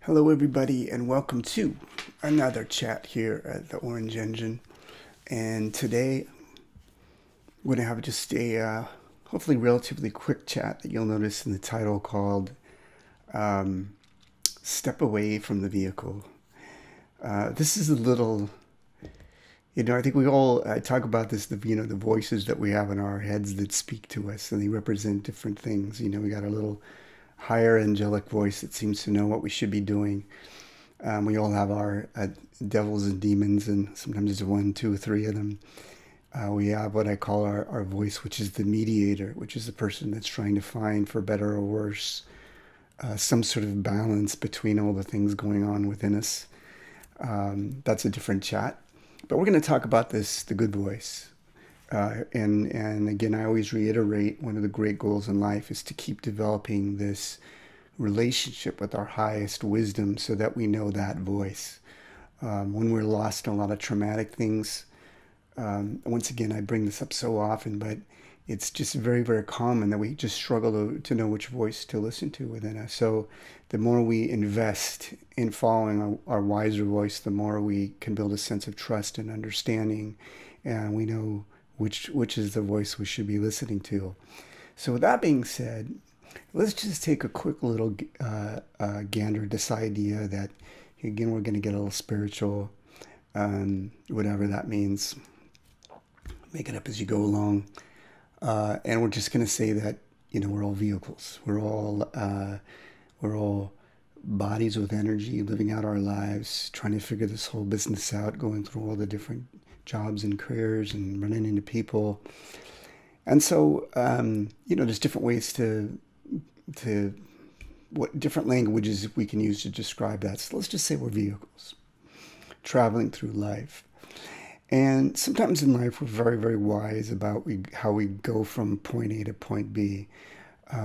Hello, everybody, and welcome to another chat here at the Orange Engine. And today, we're going to have just a hopefully relatively quick chat that you'll notice in the title called Step Away from the Vehicle. This is a little, I think we all talk about this, the voices that we have in our heads that speak to us, and they represent different things. We got a little higher angelic voice that seems to know what we should be doing. We all have our devils and demons, and sometimes there's one, two, three of them. We have what I call our voice, which is the mediator, which is the person that's trying to find, for better or worse, some sort of balance between all the things going on within us. That's a different chat. But we're going to talk about the good voice. And again, I always reiterate one of the great goals in life is to keep developing this relationship with our highest wisdom so that we know that voice. When we're lost in a lot of traumatic things, once again, I bring this up so often, but it's just very, very common that we just struggle to know which voice to listen to within us. So the more we invest in following our wiser voice, the more we can build a sense of trust and understanding, and we know which is the voice we should be listening to. So with that being said, let's just take a quick little gander at this idea that, again, we're going to get a little spiritual, whatever that means. Make it up as you go along. And we're just going to say that, we're all vehicles. We're all bodies with energy, living out our lives, trying to figure this whole business out, going through all the different jobs and careers and running into people. And so, there's different ways to what different languages we can use to describe that. So let's just say we're vehicles traveling through life. And sometimes in life, we're very, very wise about how we go from point A to point B.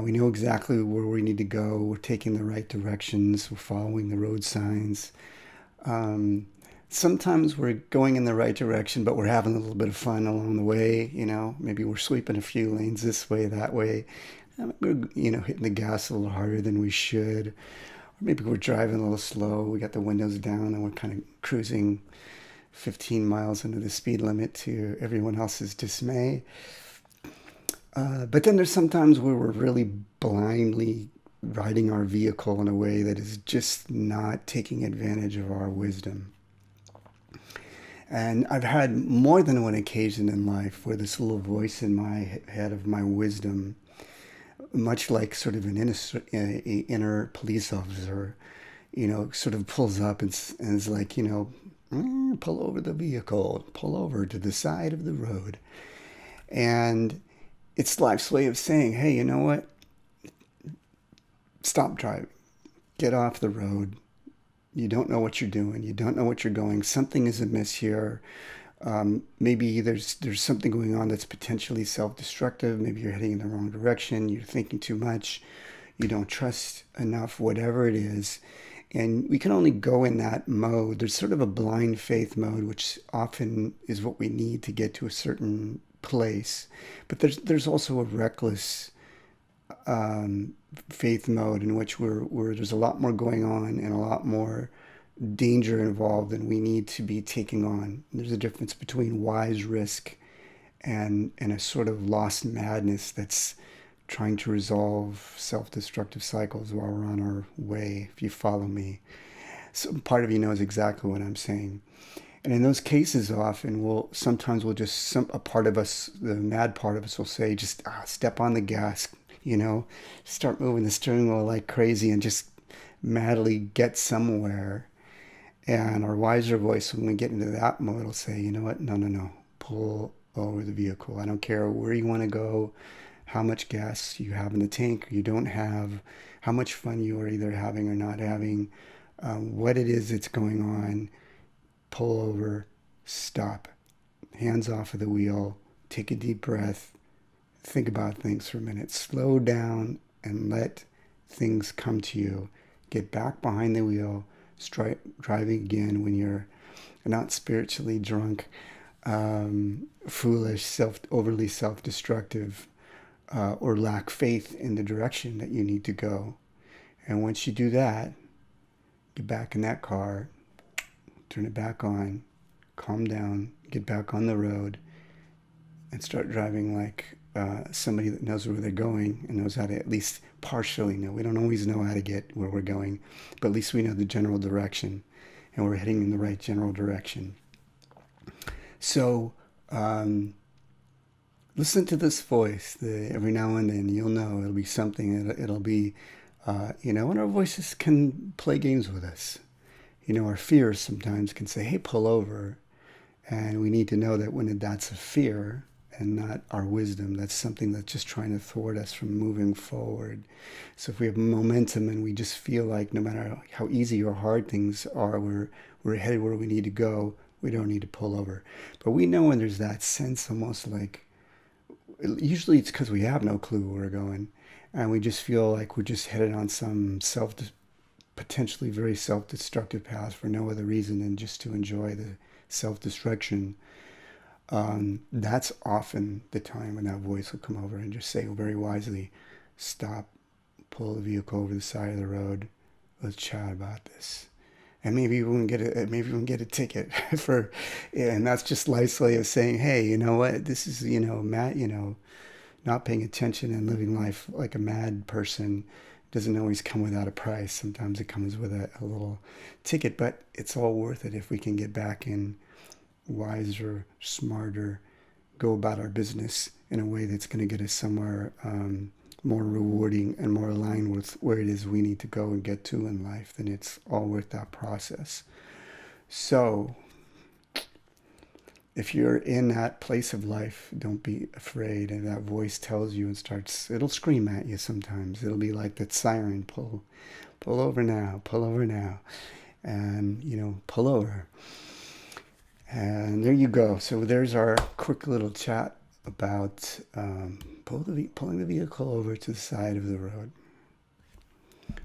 We know exactly where we need to go. We're taking the right directions. We're following the road signs. Sometimes we're going in the right direction, but we're having a little bit of fun along the way. Maybe we're sweeping a few lanes this way, that way. We're, hitting the gas a little harder than we should. Or maybe we're driving a little slow. We got the windows down and we're kind of cruising 15 miles under the speed limit to everyone else's dismay. But then there's sometimes where we're really blindly riding our vehicle in a way that is just not taking advantage of our wisdom. And I've had more than one occasion in life where this little voice in my head of my wisdom, much like sort of an inner police officer, sort of pulls up and is like, pull over the vehicle, pull over to the side of the road. And it's life's way of saying, hey, you know what? Stop driving. Get off the road. You don't know what you're doing. You don't know what you're going. Something is amiss here. Maybe there's something going on that's potentially self-destructive. Maybe you're heading in the wrong direction. You're thinking too much. You don't trust enough, whatever it is. And we can only go in that mode. There's sort of a blind faith mode, which often is what we need to get to a certain place. But there's also a reckless faith mode in which we're there's a lot more going on and a lot more danger involved than we need to be taking on. There's a difference between wise risk and a sort of lost madness that's trying to resolve self-destructive cycles while we're on our way, if you follow me. So part of you knows exactly what I'm saying. And in those cases, often sometimes a part of us, the mad part of us will say, just step on the gas, start moving the steering wheel like crazy and just madly get somewhere. And our wiser voice, when we get into that mode, will say, you know what, no, pull over the vehicle. I don't care where you want to go, how much gas you have in the tank or you don't have, how much fun you are either having or not having, what it is that's going on. Pull over, stop, hands off of the wheel, take a deep breath, think about things for a minute, slow down and let things come to you. Get back behind the wheel, driving again when you're not spiritually drunk, foolish, overly self-destructive, or lack faith in the direction that you need to go. And once you do that, get back in that car, turn it back on, calm down, get back on the road, and start driving like somebody that knows where they're going and knows how to at least partially know. We don't always know how to get where we're going, but at least we know the general direction, and we're heading in the right general direction. So listen to this voice. Every now and then you'll know it'll be something. It'll be, and our voices can play games with us. Our fears sometimes can say, hey, pull over. And we need to know that when that's a fear and not our wisdom, that's something that's just trying to thwart us from moving forward. So if we have momentum and we just feel like no matter how easy or hard things are, we're headed where we need to go, we don't need to pull over. But we know when there's that sense almost like, usually it's because we have no clue where we're going. And we just feel like we're just headed on some potentially very self-destructive path for no other reason than just to enjoy the self-destruction. That's often the time when that voice will come over and just say very wisely, stop, pull the vehicle over the side of the road, let's chat about this. And maybe we can get a ticket for, and that's just life's way of saying, hey, you know what, this is, Matt, not paying attention and living life like a mad person doesn't always come without a price. Sometimes it comes with a little ticket, but it's all worth it if we can get back in wiser, smarter, go about our business in a way that's going to get us somewhere more rewarding and more aligned with where it is we need to go and get to in life. Then it's all worth that process. So if you're in that place of life, don't be afraid. And that voice tells you and it'll scream at you sometimes. It'll be like that siren, pull over now, pull over now. And, pull over. And there you go. So there's our quick little chat about pulling the vehicle over to the side of the road.